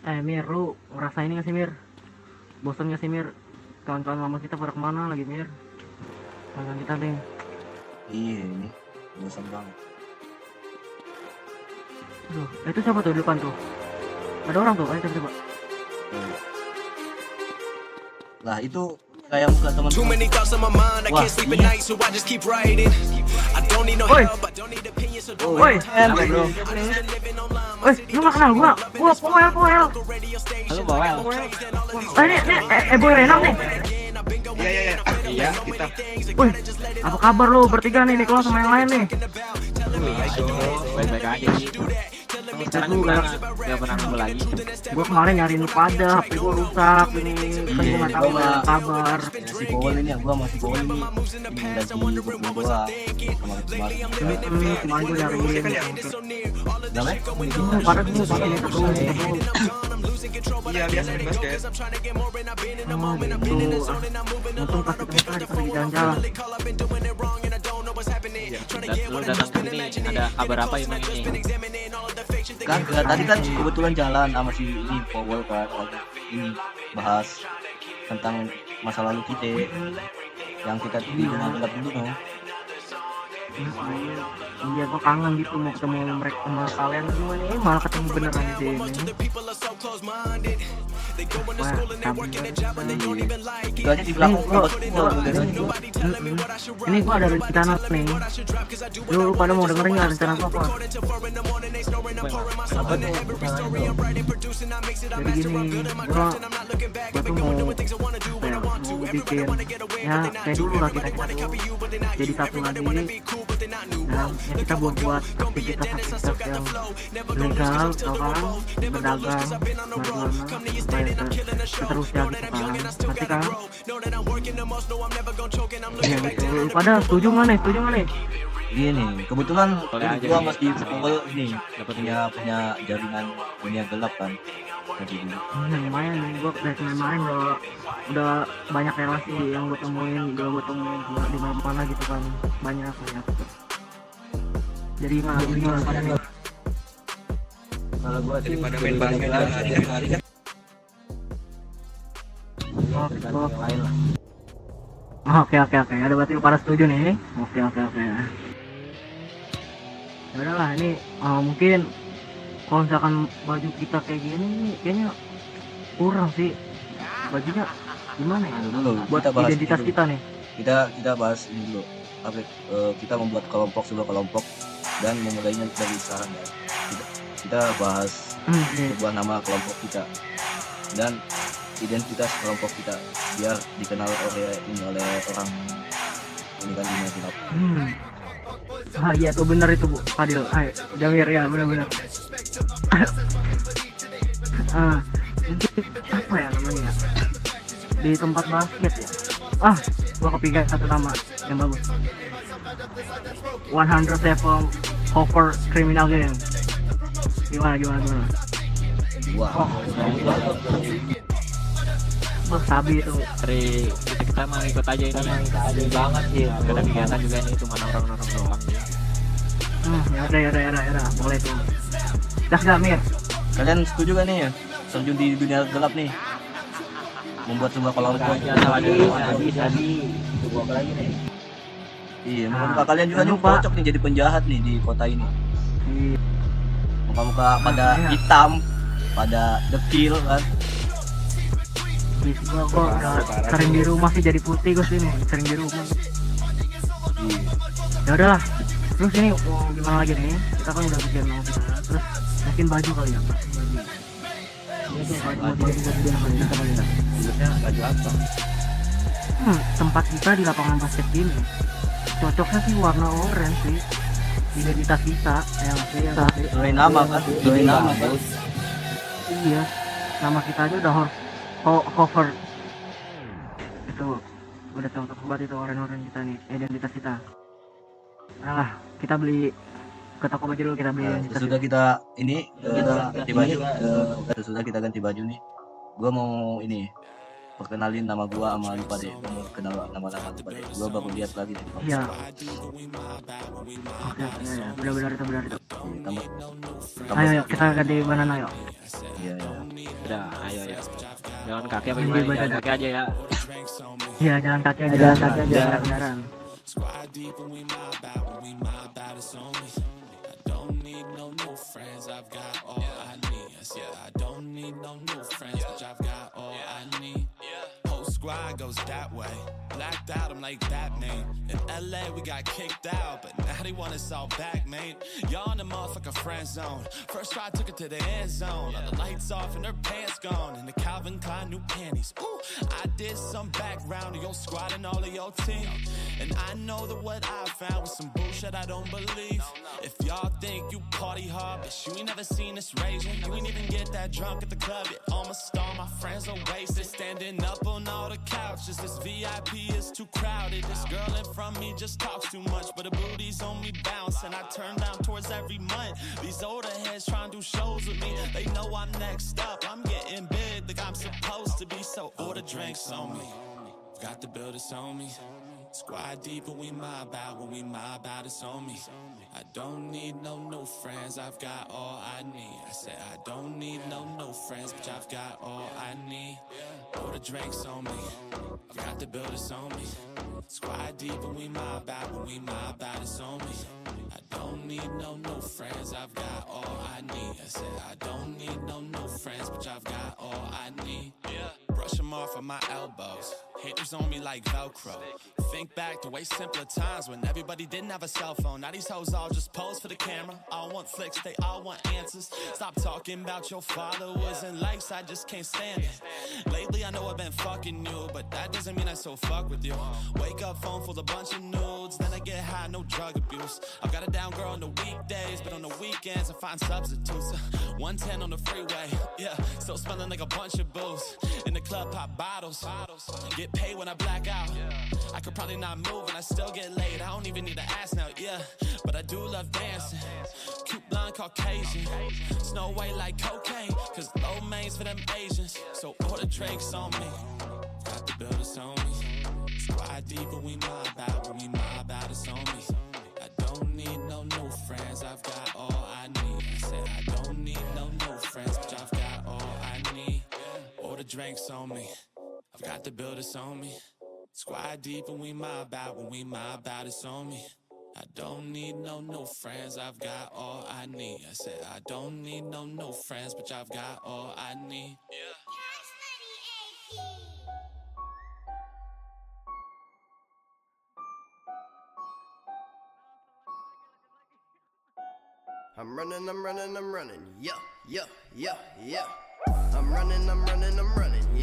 Mir, lu ngerasain ini gak sih Mir? Bosan gak sih Mir? Kawan-kawan lama kita pada kemana lagi Mir? Kawan kita deh. Iya ini bosan banget. Aduh, itu siapa tuh di depan tuh? Ada orang tuh, ayo coba. Lah itu kayak muka Too teman-teman. many thoughts on my mind, I Wah, can't sleep at iya. night, so I just keep writing. I don't need no Oi. help, I don't need opinions, so don't Woi, Apa bro? lu gak kenal gua? Gua Poel. Halo Bawel. Ini Boy Renang nih. Iya, kita. Woi, apa kabar lu bertiga nih kelas sama yang lain nih? Baik-baik aja sih. Sekarang gimana? Gak pernah ketemu lagi. Gua kemarin nyariin lu pada, HP gua rusak ini. Kan gua gak tahu Iya, ada kabar. Si Powell ini, gua masih Powell ini lagi berdua sama kemarin. Kemarin gua nyariin. Kenapa? Pada gua pakai ini terus. Iya, biasa di basket. Untung pas ketemu tadi pas lagi jalan-jalan. Lu datang ke sini ada kabar apa ini? Kan tadi kan kebetulan jalan sama si ini Powell kan ini bahas tentang masa lalu kita yang kita di dunia gelap dulu no. Iya, gua kangen gitu mau ketemu mereka sama kalian semua nih, malah ketemu beneran di sini. Wah, Itu aja di belakang gua. Ini gua ada rencana nih. Lu pada mau dengerin nggak rencana gua apa? Jadi gini, gua tuh mau bikin ya kayak dulu lah kita jadi satu lagi. Nah, ya kita buat aktivitas yang legal, tau kan, berdagang, marijuana, supaya seterusnya gitu kan, pasti kan? Ya gitu. Pada setuju nggak nih? Gini, kebetulan Boleh aja gua nih. masih Powell ini punya jaringan dunia gelap kan. Jadi Lumayan nih, gua dari kemarin udah banyak relasi yang gua temuin di mana gitu kan, banyak. Jadi gimana pada nih? kalau gua sih Daripada main basket hari-hari kan. lain lah. Oke. Ada berarti lu pada setuju nih. Oke. Ya udahlah, ini mungkin kalau misalkan baju kita kayak gini nih, kayaknya kurang sih. Bajunya gimana ya? Dulu Buat kita bahas identitas dulu. kita nih. Kita bahas ini dulu. Kita membuat sebuah kelompok dan memulainya dari sekarang ya. Kita bahas sebuah nama kelompok kita dan identitas kelompok kita biar dikenal oleh orang ini kan dunia gelap. Iya tuh bener itu Bu Fadil. Jamir ya benar. Mungkin apa ya namanya? Di tempat basket ya. Gua kepikiran satu nama yang bagus. 107 cover criminal game. Gimana? Wah, Sabi itu. Dari kita mah ikut aja ini. Banget sih. Gak ada kegiatan juga ini, cuma nongkrong doang. Ya udah. Boleh tuh. Dah Mir. kalian setuju gak nih ya terjun di dunia gelap nih? Membuat sebuah kelompok. Iya, muka kalian juga nih cocok nih jadi penjahat nih di kota ini. Muka-muka pada hitam, pada dekil kan. Gua udah sering di rumah sih jadi putih gue sini, sering di rumah. Iya. Ya udahlah. Terus ini mau gimana lagi nih? Kita kan udah bikin mau kita. Terus bikin baju kali ya. Baju apa? Tempat kita di lapangan basket ini cocoknya sih warna oranye sih. Identitas kita yang Sesuai nama kan? Sesuai nama kan? Iya, nama kita aja udah cover. Itu udah cocok banget itu oranye kita nih, identitas kita. Nah, kita beli ke toko baju dulu, kita beli identitas. Sesudah kita ini ganti baju, sesudah kita ganti baju nih, gua mau ini perkenalin nama gua sama lu pada, kenal nama-nama lu pada. Gua baru lihat lagi nih. Iya. Oke, ya, benar itu. Tambah. Ayo kita ganti banana yuk. Iya. udah. Ayo ya. Jalan kaki apa Iya, gimana? badan. Jalan kaki aja ya. Iya, jalan kaki aja. Jalan kaki aja. Jarang-jarang. Squad deep when we mob out, when we mob out, it's on me. I don't need no new friends, I've got all I need. I said I don't need no new friends, but I've got all I need. Whole squad goes that way. Blacked out, I'm like Batman. In LA, we got kicked out, but now they want us all back, man. Y'all in the motherfucking friend zone. First try, took it to the end zone. All the lights off and her pants gone. And the Calvin Klein new panties. Ooh, I did some background to your squad and all of your team. And I know that what I found was some bullshit I don't believe. If y'all think you party hard, but you ain't never seen us raging. You ain't even get that drunk at the club yet. Almost all my friends are wasted. Standing up on all the couches. This VIP is too crowded. This girl in front of me just talks too much, but her booty's on me bouncing. I turn down towards every month. These older heads trying to do shows with me. They know I'm next up. I'm getting big like I'm supposed to be. So order drinks on me. Got the bill that's on me. Squad deep when we mob out. When we mob out, it's on me. I don't need no new friends. I've got all I need. I said I don't need no new friends, but I've got all I need. Order drinks on me. I've got the bill that's on me. Squad deep when we mob out. When we mob out, it's on me. I don't need no new friends. I've got all I need. I said I don't need no new friends, but I've got all I need. Brush them off of my elbows. Haters on me like Velcro. Think back to way simpler times when everybody didn't have a cell phone. Now these hoes all just pose for the camera. All want flicks, they all want answers. Stop talking about your followers and likes, I just can't stand it. Lately I know I've been fucking you, but that doesn't mean I still fuck with you. Wake up, phone full of bunch of nudes, then I get high, no drug abuse. I've got a down girl on the weekdays, but on the weekends I find substitutes. 110 on the freeway, yeah, still smelling like a bunch of booze. In the club, pop bottles, get paid when I black out. I could probably not move and I still get laid. I don't even need to ask now, yeah, but I do love dancing. Cute blonde Caucasian, Snow White like cocaine, cause low mains for them Asians. So order drinks on me. Got the bill that's on me. Squad deep when we mob out. When we mob out, it's on me. I don't need no new friends. I've got all I need. I said I don't need no new friends, but I've got all I need. Order drinks on me. I've got the bill that's on me. Squad deep when we mob out. When we mob out, it's on me. I don't need no new friends. I've got all I need. I said I don't need no new friends, but I've got all I need. I'm running, yeah, yeah, yeah, yeah. I'm running, yeah.